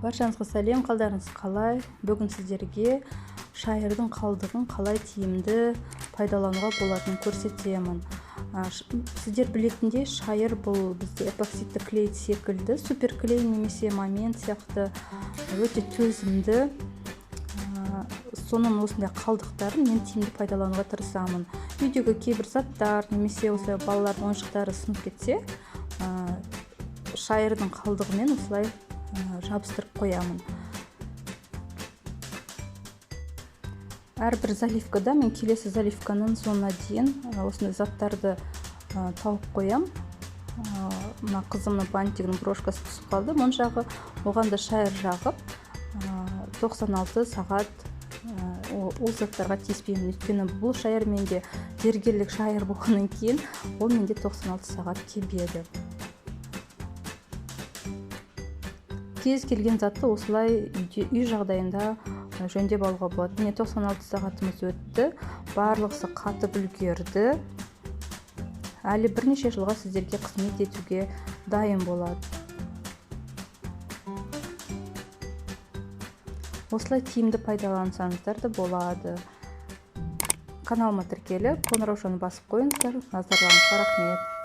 Баршаңызға сәлем, қалдарыңыз қалай? Бүгін сіздерге шайырдың қалдығын қалай тиімді пайдалануға болатынын көрсетемін. Сіздер білетіндей, шайыр бұл бізде эпоксидті клей секілді, суперклей немесе момент сияқты өте төзімді. Соның осындай қалдықтарын мен тиімді пайдалануға тырысамын. Үйдегі кейбір заттар немесе осы балалардың ойыншықтары сынып кетсе, шайырдың қалдығымен осылай жабыстырып қоямын. Әрбір заливкада мен келесі заливканың соңына дейін осындай заттарды тауып қоям. Мына қызымның бантигінің брошкасы түсіп қалды. Мұн жағы оған да шайыр жағып 96 сағат ол заттарға тиіспеймін. Өйткені бұл шайыр менде зергерлік шайыр болғаннан кейін ол менде 96 сағат кебеді. Кез келген затты осылай үй жағдайында жөндеп алуға болады. Міне 96 сағатымыз өтті. Барлығысы қатып үлгерді. Әлі бірнеше жылға сіздерге қызмет етуге дайын болады. Осылай тиімді пайдалансаңыздар да болады. Каналыма тіркеліп, қоңыраушаны басып қойыңыздар. Назарларыңызға рахмет.